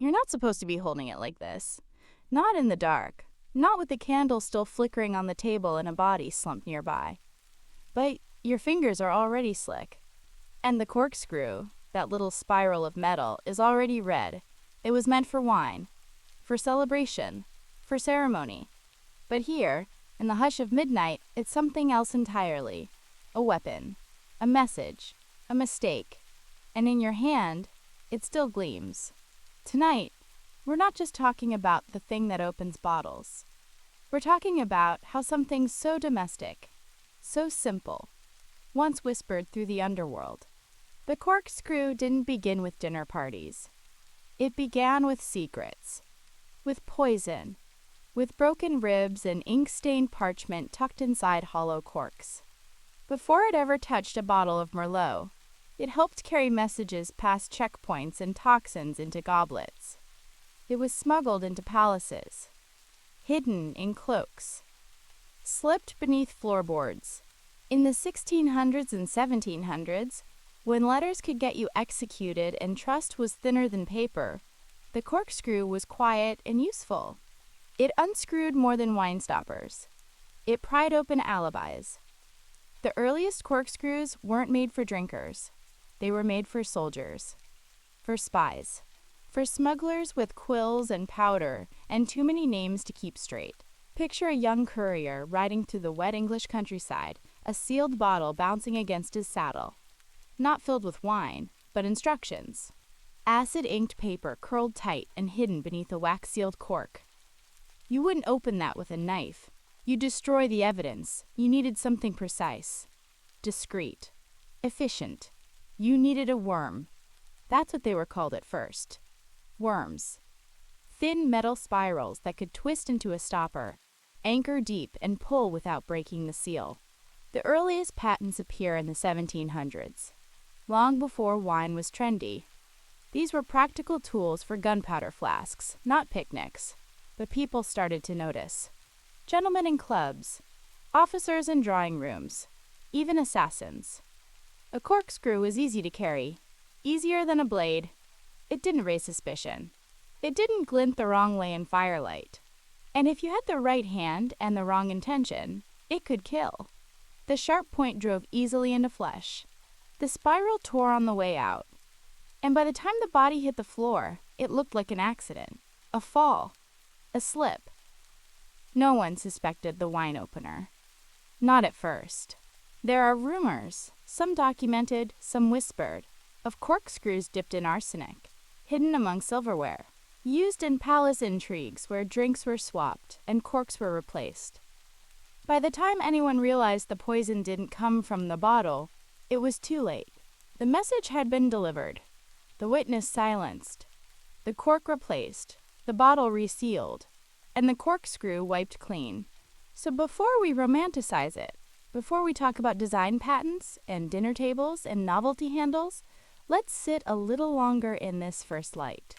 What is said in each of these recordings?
You're not supposed to be holding it like this. Not in the dark. Not with the candle still flickering on the table and a body slumped nearby. But your fingers are already slick. And the corkscrew, that little spiral of metal, is already red. It was meant for wine, for celebration, for ceremony. But here, in the hush of midnight, it's something else entirely. A weapon, a message, a mistake. And in your hand, it still gleams. Tonight, we're not just talking about the thing that opens bottles. We're talking about how something so domestic, so simple, once whispered through the underworld. The corkscrew didn't begin with dinner parties. It began with secrets, with poison, with broken ribs and ink-stained parchment tucked inside hollow corks. Before it ever touched a bottle of Merlot, it helped carry messages past checkpoints and toxins into goblets. It was smuggled into palaces, hidden in cloaks, slipped beneath floorboards. In the 1600s and 1700s, when letters could get you executed and trust was thinner than paper, the corkscrew was quiet and useful. It unscrewed more than wine stoppers. It pried open alibis. The earliest corkscrews weren't made for drinkers. They were made for soldiers, for spies, for smugglers with quills and powder and too many names to keep straight. Picture a young courier riding through the wet English countryside, a sealed bottle bouncing against his saddle. Not filled with wine, but instructions. Acid-inked paper curled tight and hidden beneath a wax-sealed cork. You wouldn't open that with a knife. You'd destroy the evidence. You needed something precise, discreet, efficient. You needed a worm. That's what they were called at first. Worms. Thin metal spirals that could twist into a stopper, anchor deep, and pull without breaking the seal. The earliest patents appear in the 1700s, long before wine was trendy. These were practical tools for gunpowder flasks, not picnics, but people started to notice. Gentlemen in clubs, officers in drawing rooms, even assassins. A corkscrew was easy to carry, easier than a blade. It didn't raise suspicion. It didn't glint the wrong way in firelight. And if you had the right hand and the wrong intention, it could kill. The sharp point drove easily into flesh. The spiral tore on the way out. And by the time the body hit the floor, it looked like an accident, a fall, a slip. No one suspected the wine opener. Not at first. There are rumors, some documented, some whispered, of corkscrews dipped in arsenic, hidden among silverware, used in palace intrigues where drinks were swapped and corks were replaced. By the time anyone realized the poison didn't come from the bottle, it was too late. The message had been delivered, the witness silenced, the cork replaced, the bottle resealed, and the corkscrew wiped clean. So before we romanticize it, before we talk about design patents and dinner tables and novelty handles, let's sit a little longer in this first light.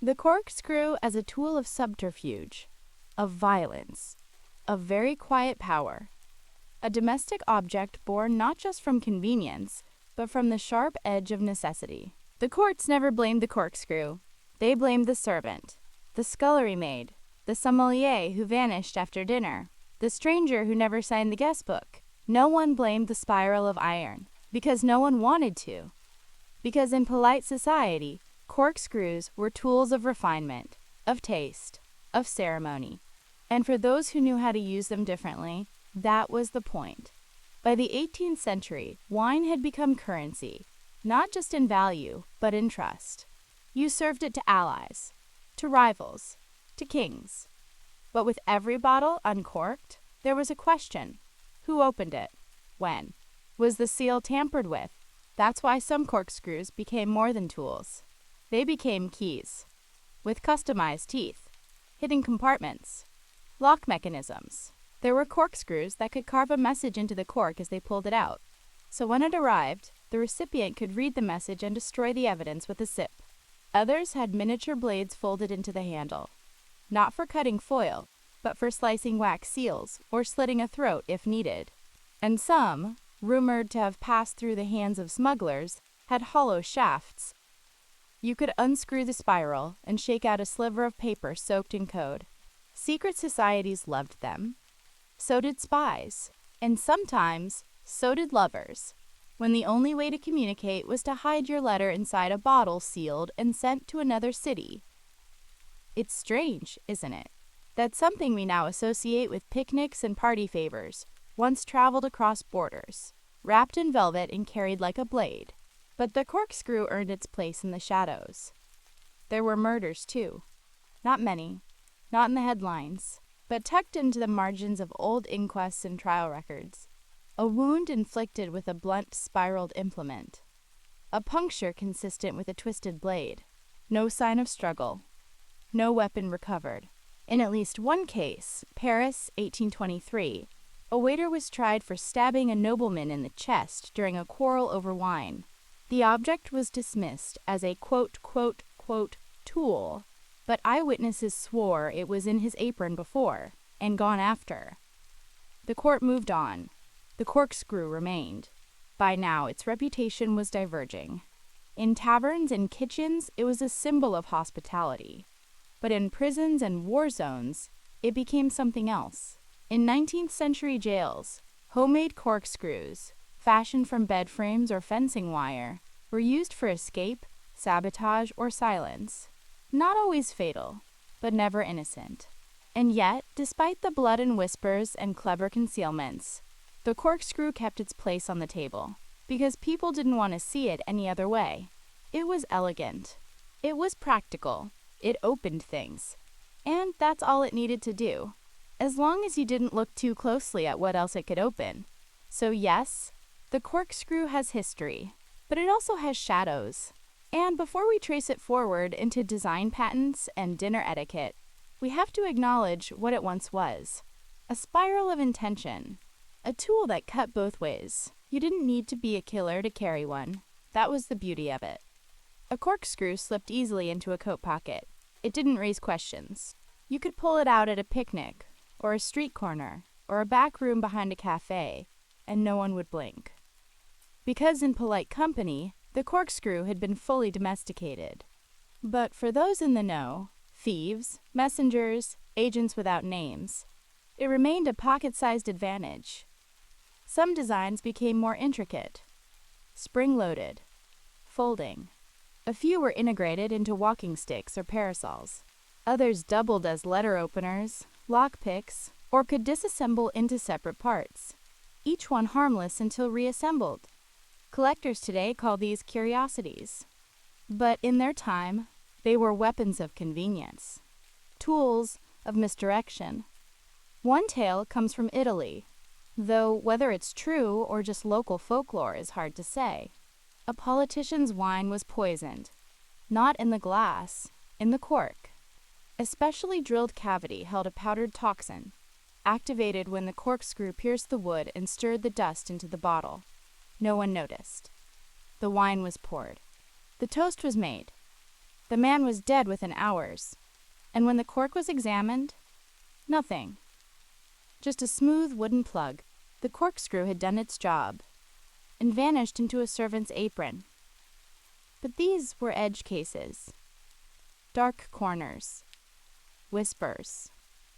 The corkscrew as a tool of subterfuge, of violence, of very quiet power. A domestic object born not just from convenience, but from the sharp edge of necessity. The courts never blamed the corkscrew. They blamed the servant, the scullery maid, the sommelier who vanished after dinner, the stranger who never signed the guest book. No one blamed the spiral of iron, because no one wanted to. Because in polite society, corkscrews were tools of refinement, of taste, of ceremony. And for those who knew how to use them differently, that was the point. By the 18th century, wine had become currency, not just in value, but in trust. You served it to allies, to rivals, to kings. But with every bottle uncorked, there was a question. Who opened it? When? Was the seal tampered with? That's why some corkscrews became more than tools. They became keys, with customized teeth, hidden compartments, lock mechanisms. There were corkscrews that could carve a message into the cork as they pulled it out. So when it arrived, the recipient could read the message and destroy the evidence with a sip. Others had miniature blades folded into the handle, not for cutting foil, but for slicing wax seals or slitting a throat if needed. And some, rumored to have passed through the hands of smugglers, had hollow shafts. You could unscrew the spiral and shake out a sliver of paper soaked in code. Secret societies loved them. So did spies. And sometimes, so did lovers, when the only way to communicate was to hide your letter inside a bottle sealed and sent to another city. It's strange, isn't it, that something we now associate with picnics and party favors once traveled across borders, wrapped in velvet and carried like a blade. But the corkscrew earned its place in the shadows. There were murders, too. Not many, not in the headlines, but tucked into the margins of old inquests and trial records. A wound inflicted with a blunt, spiraled implement. A puncture consistent with a twisted blade. No sign of struggle. No weapon recovered. In at least one case, Paris, 1823, a waiter was tried for stabbing a nobleman in the chest during a quarrel over wine. The object was dismissed as a quote, tool, but eyewitnesses swore it was in his apron before and gone after. The court moved on. The corkscrew remained. By now, its reputation was diverging. In taverns and kitchens, it was a symbol of hospitality. But in prisons and war zones, it became something else. In 19th century jails, homemade corkscrews, fashioned from bed frames or fencing wire, were used for escape, sabotage, or silence. Not always fatal, but never innocent. And yet, despite the blood and whispers and clever concealments, the corkscrew kept its place on the table, because people didn't want to see it any other way. It was elegant. It was practical. It opened things. And that's all it needed to do, as long as you didn't look too closely at what else it could open. So yes, the corkscrew has history, but it also has shadows. And before we trace it forward into design patents and dinner etiquette, we have to acknowledge what it once was. A spiral of intention. A tool that cut both ways. You didn't need to be a killer to carry one. That was the beauty of it. A corkscrew slipped easily into a coat pocket. It didn't raise questions. You could pull it out at a picnic, or a street corner, or a back room behind a cafe, and no one would blink. Because in polite company, the corkscrew had been fully domesticated. But for those in the know, thieves, messengers, agents without names, it remained a pocket-sized advantage. Some designs became more intricate, spring-loaded, folding. A few were integrated into walking sticks or parasols. Others doubled as letter openers, lockpicks, or could disassemble into separate parts, each one harmless until reassembled. Collectors today call these curiosities. But in their time, they were weapons of convenience, tools of misdirection. One tale comes from Italy, though whether it's true or just local folklore is hard to say. A politician's wine was poisoned, not in the glass, in the cork. A specially drilled cavity held a powdered toxin, activated when the corkscrew pierced the wood and stirred the dust into the bottle. No one noticed. The wine was poured. The toast was made. The man was dead within hours. And when the cork was examined, nothing. Just a smooth wooden plug. The corkscrew had done its job and vanished into a servant's apron. But these were edge cases. Dark corners. Whispers.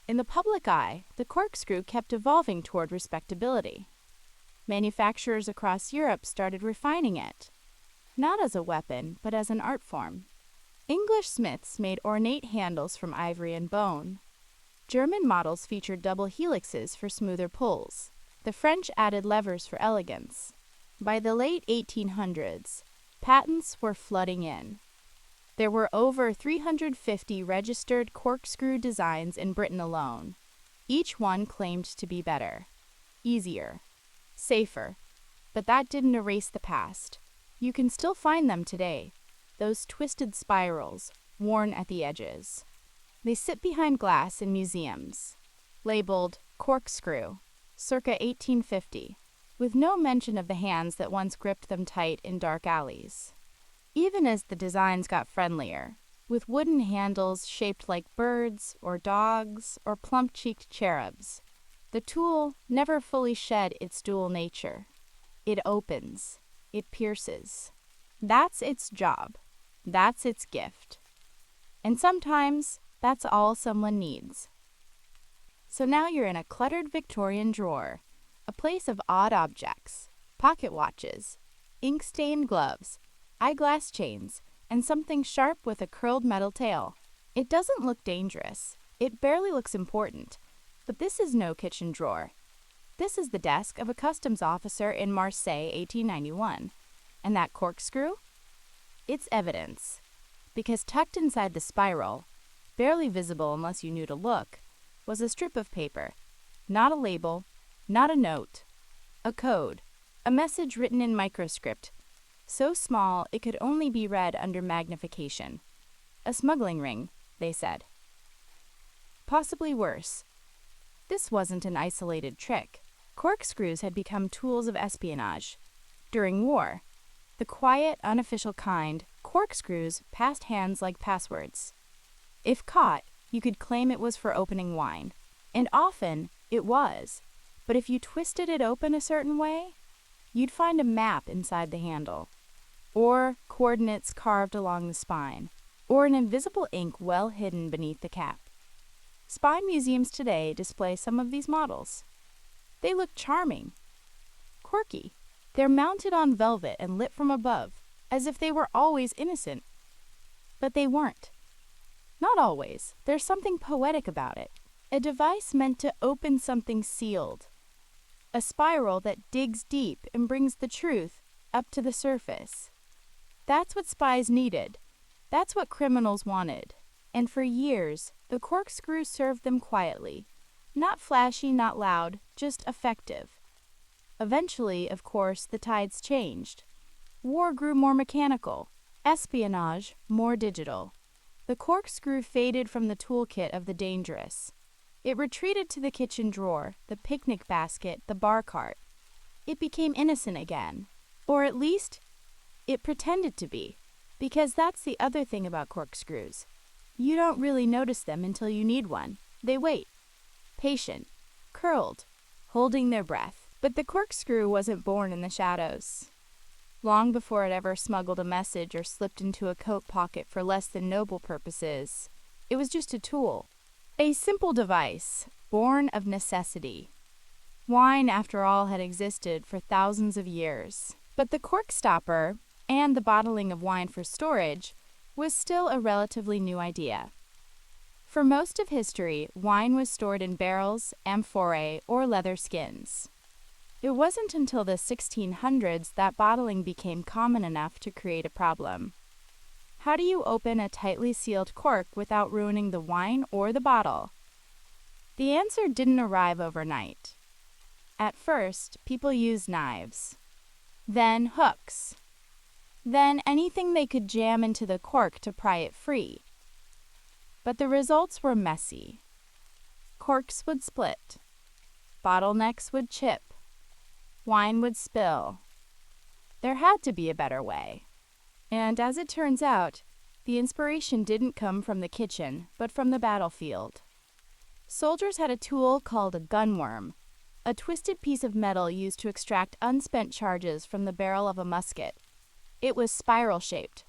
In the public eye, the corkscrew kept evolving toward respectability. Manufacturers across Europe started refining it, not as a weapon, but as an art form. English smiths made ornate handles from ivory and bone. German models featured double helixes for smoother pulls. The French added levers for elegance. By the late 1800s, patents were flooding in. There were over 350 registered corkscrew designs in Britain alone. Each one claimed to be better, easier, safer, but that didn't erase the past. You can still find them today, those twisted spirals, worn at the edges. They sit behind glass in museums, labeled corkscrew, circa 1850, with no mention of the hands that once gripped them tight in dark alleys. Even as the designs got friendlier, with wooden handles shaped like birds or dogs or plump-cheeked cherubs, the tool never fully shed its dual nature. It opens. It pierces. That's its job. That's its gift. And sometimes, that's all someone needs. So now you're in a cluttered Victorian drawer, a place of odd objects, pocket watches, ink-stained gloves, eyeglass chains, and something sharp with a curled metal tail. It doesn't look dangerous. It barely looks important. But this is no kitchen drawer. This is the desk of a customs officer in Marseille, 1891. And that corkscrew? It's evidence. Because tucked inside the spiral, barely visible unless you knew to look, was a strip of paper. Not a label, not a note. A code. A message written in microscript, so small it could only be read under magnification. A smuggling ring, they said. Possibly worse. This wasn't an isolated trick. Corkscrews had become tools of espionage. During war, the quiet, unofficial kind, corkscrews passed hands like passwords. If caught, you could claim it was for opening wine. And often, it was. But if you twisted it open a certain way, you'd find a map inside the handle, or coordinates carved along the spine, or an invisible ink well hidden beneath the cap. Spy museums today display some of these models. They look charming, quirky. They're mounted on velvet and lit from above, as if they were always innocent. But they weren't. Not always. There's something poetic about it. A device meant to open something sealed. A spiral that digs deep and brings the truth up to the surface. That's what spies needed. That's what criminals wanted. And for years, the corkscrew served them quietly. Not flashy, not loud, just effective. Eventually, of course, the tides changed. War grew more mechanical. Espionage, more digital. The corkscrew faded from the toolkit of the dangerous. It retreated to the kitchen drawer, the picnic basket, the bar cart. It became innocent again. Or at least, it pretended to be. Because that's the other thing about corkscrews. You don't really notice them until you need one. They wait. Patient. Curled. Holding their breath. But the corkscrew wasn't born in the shadows. Long before it ever smuggled a message or slipped into a coat pocket for less than noble purposes, it was just a tool. A simple device, born of necessity. Wine, after all, had existed for thousands of years. But the cork stopper, and the bottling of wine for storage, was still a relatively new idea. For most of history, wine was stored in barrels, amphorae, or leather skins. It wasn't until the 1600s that bottling became common enough to create a problem. How do you open a tightly sealed cork without ruining the wine or the bottle? The answer didn't arrive overnight. At first, people used knives, then hooks, then anything they could jam into the cork to pry it free. But the results were messy. Corks would split. Bottlenecks would chip. Wine would spill. There had to be a better way. And as it turns out, the inspiration didn't come from the kitchen, but from the battlefield. Soldiers had a tool called a gunworm, a twisted piece of metal used to extract unspent charges from the barrel of a musket. It was spiral-shaped,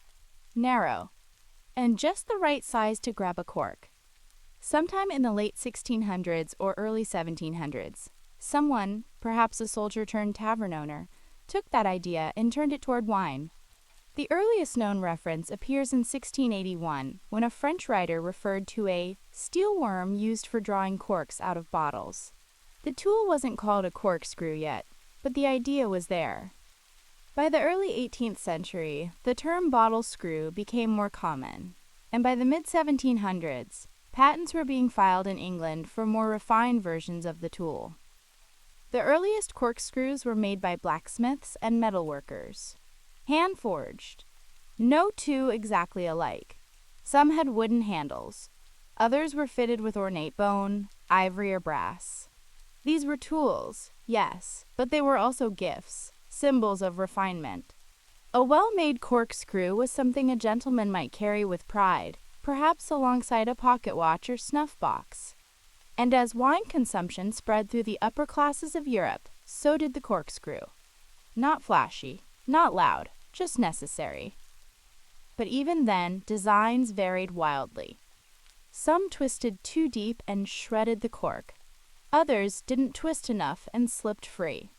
narrow, and just the right size to grab a cork. Sometime in the late 1600s or early 1700s, someone, perhaps a soldier turned tavern owner, took that idea and turned it toward wine. The earliest known reference appears in 1681, when a French writer referred to a steel worm used for drawing corks out of bottles. The tool wasn't called a corkscrew yet, but the idea was there. By the early 18th century, the term bottle screw became more common, and by the mid-1700s, patents were being filed in England for more refined versions of the tool. The earliest corkscrews were made by blacksmiths and metalworkers. Hand-forged. No two exactly alike. Some had wooden handles. Others were fitted with ornate bone, ivory, or brass. These were tools, yes, but they were also gifts, symbols of refinement. A well-made corkscrew was something a gentleman might carry with pride, perhaps alongside a pocket watch or snuff box. And as wine consumption spread through the upper classes of Europe, so did the corkscrew. Not flashy, not loud, just necessary. but even then, designs varied wildly. Some twisted too deep and shredded the cork. Others didn't twist enough and slipped free.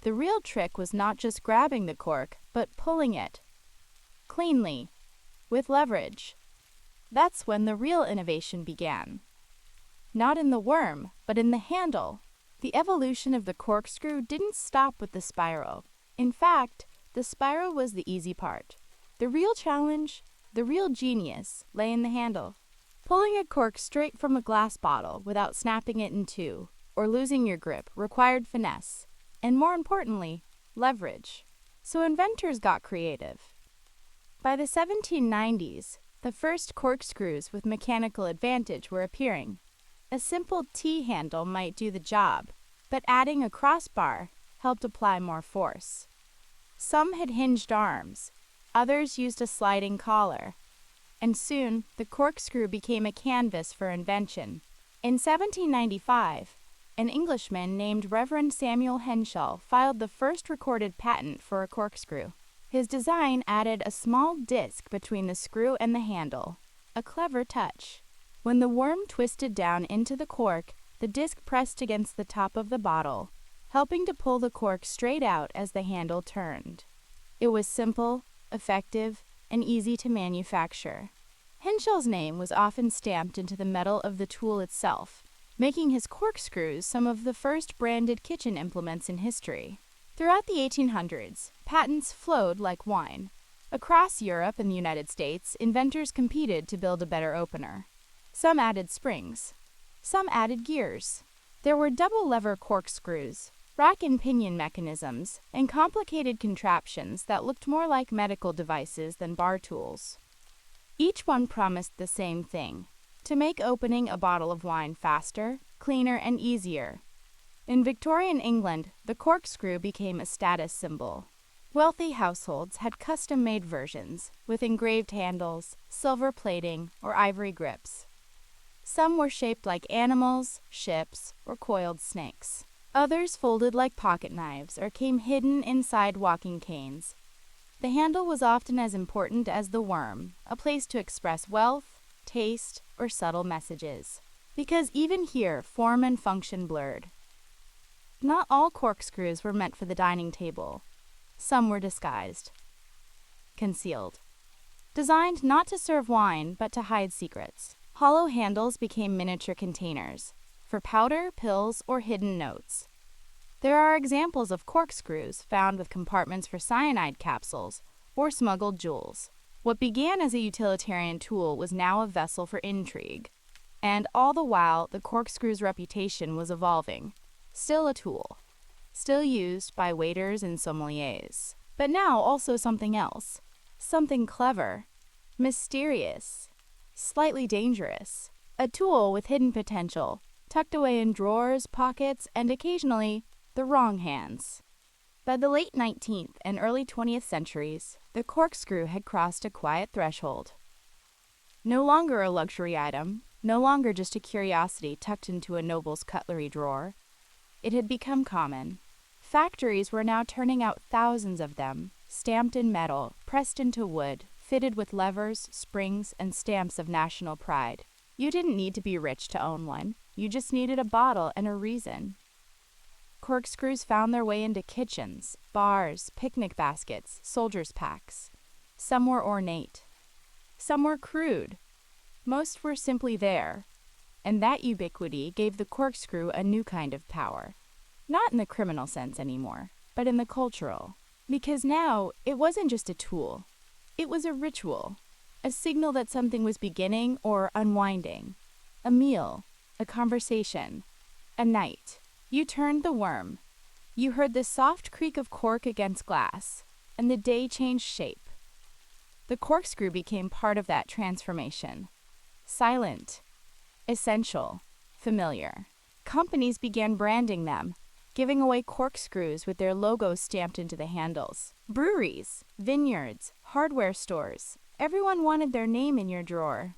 The real trick was not just grabbing the cork, but pulling it cleanly, with leverage. That's when the real innovation began. Not in the worm, but in the handle. The evolution of the corkscrew didn't stop with the spiral. In fact, the spiral was the easy part. The real challenge, the real genius, lay in the handle. Pulling a cork straight from a glass bottle without snapping it in two or losing your grip required finesse, and more importantly, leverage. So inventors got creative. By the 1790s, the first corkscrews with mechanical advantage were appearing. A simple T-handle might do the job, but adding a crossbar helped apply more force. Some had hinged arms, others used a sliding collar, and soon the corkscrew became a canvas for invention. In 1795, an Englishman named Reverend Samuel Henschel filed the first recorded patent for a corkscrew. His design added a small disc between the screw and the handle, a clever touch. When the worm twisted down into the cork, the disc pressed against the top of the bottle, helping to pull the cork straight out as the handle turned. It was simple, effective, and easy to manufacture. Henschel's name was often stamped into the metal of the tool itself, making his corkscrews some of the first branded kitchen implements in history. Throughout the 1800s, patents flowed like wine. Across Europe and the United States, inventors competed to build a better opener. Some added springs. Some added gears. There were double-lever corkscrews, rack and pinion mechanisms, and complicated contraptions that looked more like medical devices than bar tools. Each one promised the same thing: to make opening a bottle of wine faster, cleaner, and easier. In Victorian England, the corkscrew became a status symbol. Wealthy households had custom-made versions with engraved handles, silver plating, or ivory grips. Some were shaped like animals, ships, or coiled snakes. Others folded like pocket knives or came hidden inside walking canes. The handle was often as important as the worm, a place to express wealth, taste, or subtle messages. Because even here, form and function blurred. Not all corkscrews were meant for the dining table. Some were disguised, concealed. Designed not to serve wine, but to hide secrets. Hollow handles became miniature containers for powder, pills, or hidden notes. There are examples of corkscrews found with compartments for cyanide capsules or smuggled jewels. What began as a utilitarian tool was now a vessel for intrigue. And all the while, the corkscrew's reputation was evolving. Still a tool. Still used by waiters and sommeliers. But now also something else. Something clever, mysterious, slightly dangerous. A tool with hidden potential, tucked away in drawers, pockets, and occasionally the wrong hands. By the late 19th and early 20th centuries, the corkscrew had crossed a quiet threshold. No longer a luxury item, no longer just a curiosity tucked into a noble's cutlery drawer. It had become common. Factories were now turning out thousands of them, stamped in metal, pressed into wood, fitted with levers, springs, and stamps of national pride. You didn't need to be rich to own one. You just needed a bottle and a reason. Corkscrews found their way into kitchens, bars, picnic baskets, soldiers' packs. Some were ornate. Some were crude. Most were simply there. And that ubiquity gave the corkscrew a new kind of power. Not in the criminal sense anymore, but in the cultural. Because now, it wasn't just a tool. It was a ritual, a signal that something was beginning or unwinding. A meal, a conversation, a night. You turned the worm. You heard the soft creak of cork against glass, and the day changed shape. The corkscrew became part of that transformation. Silent, essential, familiar. Companies began branding them, giving away corkscrews with their logos stamped into the handles. Breweries, vineyards, hardware stores, everyone wanted their name in your drawer.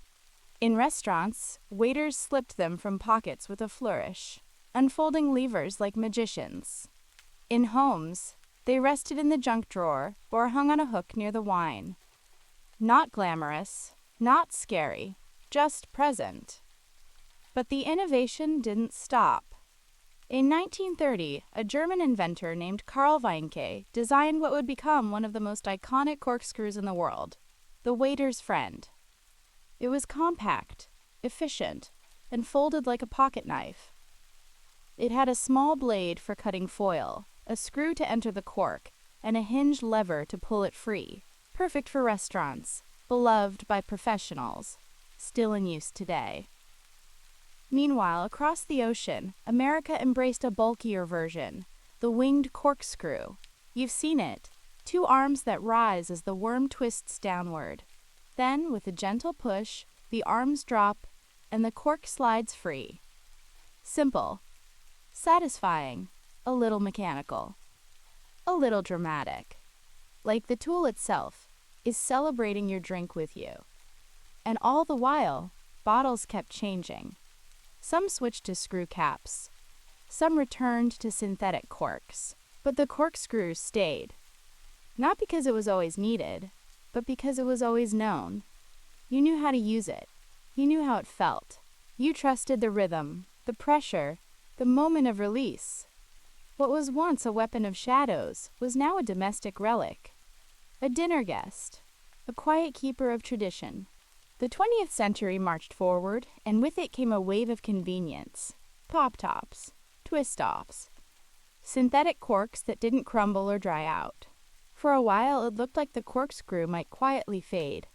In restaurants, waiters slipped them from pockets with a flourish, unfolding levers like magicians. In homes, they rested in the junk drawer or hung on a hook near the wine. Not glamorous, not scary, just present. But the innovation didn't stop. In 1930, a German inventor named Karl Weinke designed what would become one of the most iconic corkscrews in the world, the waiter's friend. It was compact, efficient, and folded like a pocket knife. It had a small blade for cutting foil, a screw to enter the cork, and a hinged lever to pull it free. Perfect for restaurants, beloved by professionals, still in use today. Meanwhile, across the ocean, America embraced a bulkier version, the winged corkscrew. You've seen it, 2 arms that rise as the worm twists downward. Then, with a gentle push, the arms drop, and the cork slides free. Simple, satisfying, a little mechanical, a little dramatic. Like the tool itself is celebrating your drink with you. And all the while, bottles kept changing. Some switched to screw caps. Some returned to synthetic corks. But the corkscrew stayed. Not because it was always needed, but because it was always known. You knew how to use it. You knew how it felt. You trusted the rhythm, the pressure, the moment of release. What was once a weapon of shadows was now a domestic relic. A dinner guest. A quiet keeper of tradition. The 20th century marched forward, and with it came a wave of convenience. Pop-tops, twist-offs, synthetic corks that didn't crumble or dry out. For a while, it looked like the corkscrew might quietly fade,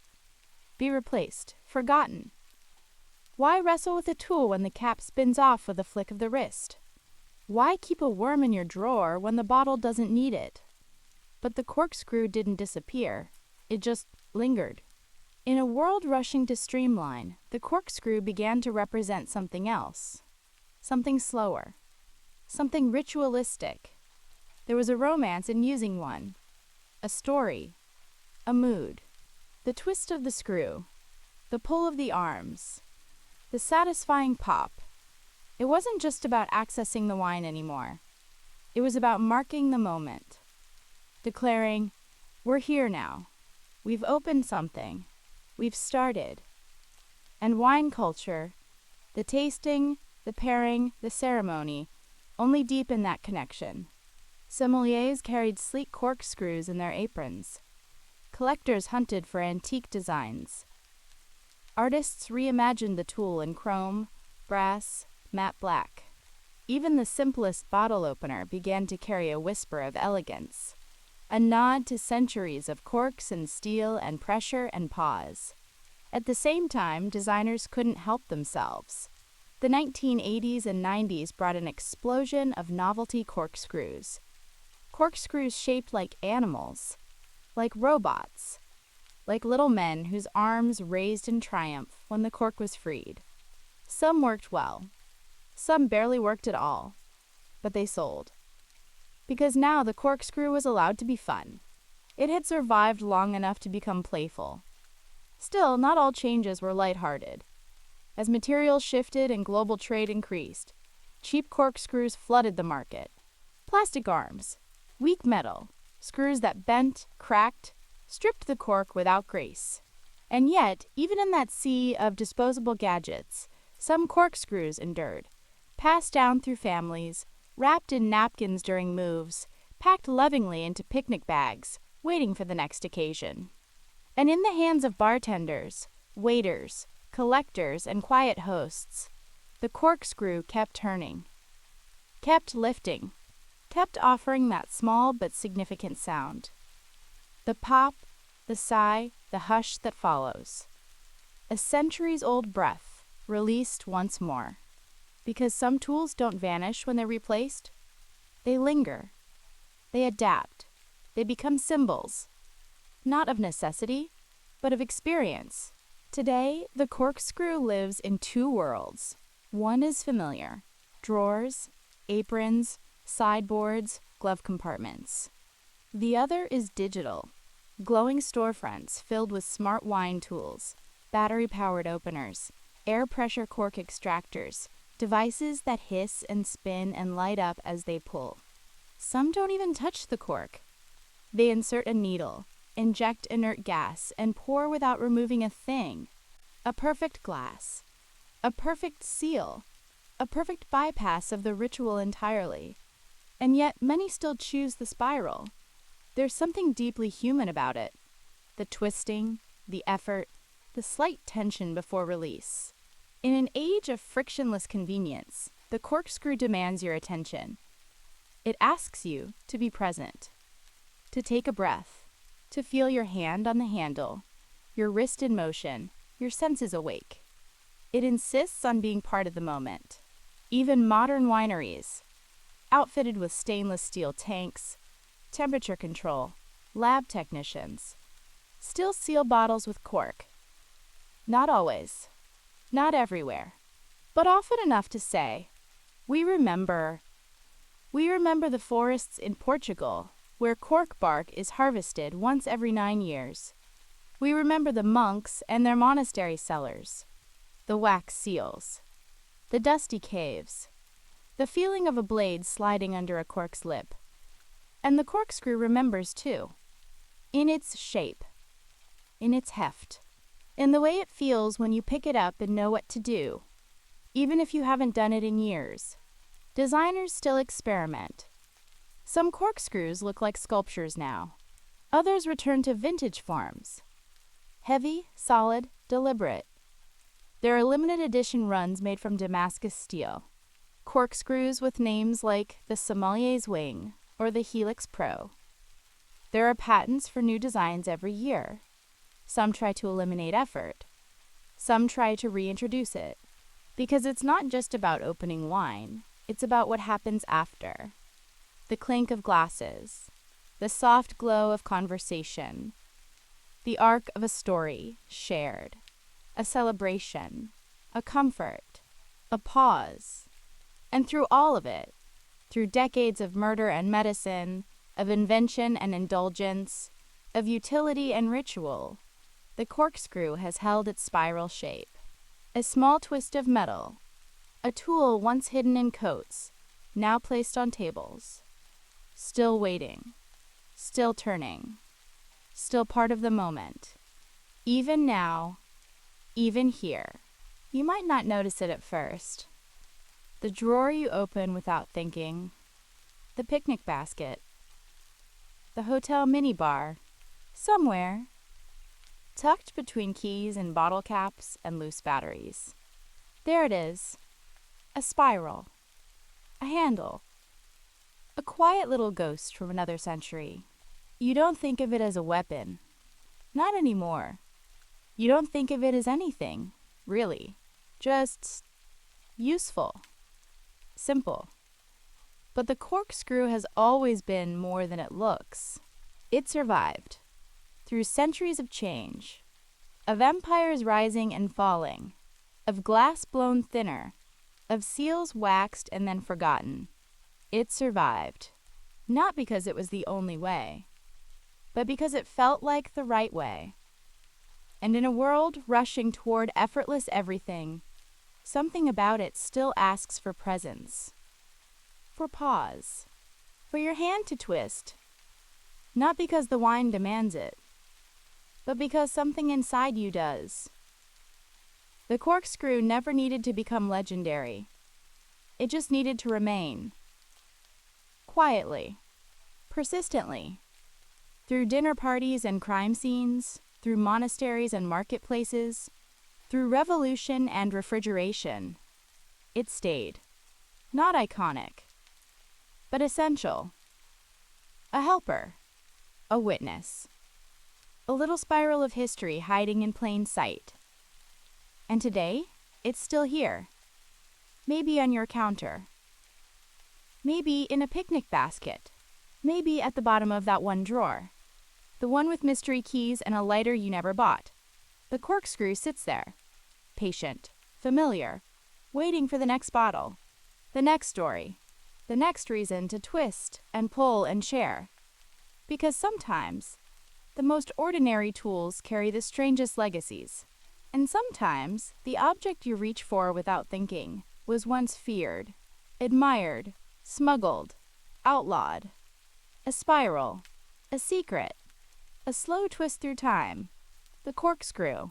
be replaced, forgotten. Why wrestle with a tool when the cap spins off with a flick of the wrist? Why keep a worm in your drawer when the bottle doesn't need it? But the corkscrew didn't disappear. It just lingered. In a world rushing to streamline, the corkscrew began to represent something else. Something slower. Something ritualistic. There was a romance in using one. A story. A mood. The twist of the screw. The pull of the arms. The satisfying pop. It wasn't just about accessing the wine anymore. It was about marking the moment. Declaring, we're here now. We've opened something. We've started. And wine culture, the tasting, the pairing, the ceremony, only deepened that connection. Sommeliers carried sleek corkscrews in their aprons. Collectors hunted for antique designs. Artists reimagined the tool in chrome, brass, matte black. Even the simplest bottle opener began to carry a whisper of elegance, a nod to centuries of corks and steel and pressure and pause. At the same time, designers couldn't help themselves. The 1980s and 90s brought an explosion of novelty corkscrews. Corkscrews shaped like animals, like robots, like little men whose arms raised in triumph when the cork was freed. Some worked well. Some barely worked at all. But they sold. Because now the corkscrew was allowed to be fun. It had survived long enough to become playful. Still, not all changes were lighthearted. As materials shifted and global trade increased, cheap corkscrews flooded the market. Plastic arms, weak metal, screws that bent, cracked, stripped the cork without grace. And yet, even in that sea of disposable gadgets, some corkscrews endured, passed down through families, wrapped in napkins during moves, packed lovingly into picnic bags, waiting for the next occasion. And in the hands of bartenders, waiters, collectors, and quiet hosts, the corkscrew kept turning, kept lifting, kept offering that small but significant sound. The pop, the sigh, the hush that follows. A centuries-old breath, released once more. Because some tools don't vanish when they're replaced. They linger. They adapt. They become symbols. Not of necessity, but of experience. Today, the corkscrew lives in 2 worlds. One is familiar. Drawers, aprons, sideboards, glove compartments. The other is digital. Glowing storefronts filled with smart wine tools, battery-powered openers, air pressure cork extractors, devices that hiss and spin and light up as they pull. Some don't even touch the cork. They insert a needle, inject inert gas, and pour without removing a thing. A perfect glass. A perfect seal. A perfect bypass of the ritual entirely. And yet many still choose the spiral. There's something deeply human about it. The twisting, the effort, the slight tension before release. In an age of frictionless convenience, the corkscrew demands your attention. It asks you to be present, to take a breath, to feel your hand on the handle, your wrist in motion, your senses awake. It insists on being part of the moment. Even modern wineries, outfitted with stainless steel tanks, temperature control, lab technicians, still seal bottles with cork. Not always, not everywhere, but often enough to say, we remember the forests in Portugal, where cork bark is harvested once every 9 years. We remember the monks and their monastery cellars, the wax seals, the dusty caves, the feeling of a blade sliding under a cork's lip. And the corkscrew remembers too, in its shape, in its heft, in the way it feels when you pick it up and know what to do, even if you haven't done it in years. Designers still experiment. Some corkscrews look like sculptures now. Others return to vintage forms. Heavy, solid, deliberate. There are limited edition runs made from Damascus steel. Corkscrews with names like the Sommelier's Wing or the Helix Pro. There are patents for new designs every year. Some try to eliminate effort. Some try to reintroduce it. Because it's not just about opening wine. It's about what happens after. The clink of glasses, the soft glow of conversation, the arc of a story shared, a celebration, a comfort, a pause. And through all of it, through decades of murder and medicine, of invention and indulgence, of utility and ritual, the corkscrew has held its spiral shape. A small twist of metal, a tool once hidden in coats, now placed on tables. Still waiting, still turning, still part of the moment. Even now, even here. You might not notice it at first. The drawer you open without thinking, the picnic basket, the hotel minibar, somewhere, tucked between keys and bottle caps and loose batteries. There it is, a spiral, a handle, a quiet little ghost from another century. You don't think of it as a weapon. Not anymore. You don't think of it as anything, really. Just useful. Simple. But the corkscrew has always been more than it looks. It survived. Through centuries of change. Of empires rising and falling. Of glass blown thinner. Of seals waxed and then forgotten. It survived. Not because it was the only way, but because it felt like the right way. And in a world rushing toward effortless everything, something about it still asks for presence, for pause, for your hand to twist, not because the wine demands it, but because something inside you does. The corkscrew never needed to become legendary. It just needed to remain. Quietly, persistently, through dinner parties and crime scenes, through monasteries and marketplaces, through revolution and refrigeration. It stayed. Not iconic, but essential. A helper, a witness, a little spiral of history hiding in plain sight. And today, it's still here. Maybe on your counter. Maybe in a picnic basket. Maybe at the bottom of that one drawer. The one with mystery keys and a lighter you never bought. The corkscrew sits there. Patient, familiar, waiting for the next bottle, the next story, the next reason to twist and pull and share. Because sometimes, the most ordinary tools carry the strangest legacies. And sometimes, the object you reach for without thinking was once feared, admired, smuggled, outlawed. A spiral, a secret, A slow twist through time. The corkscrew.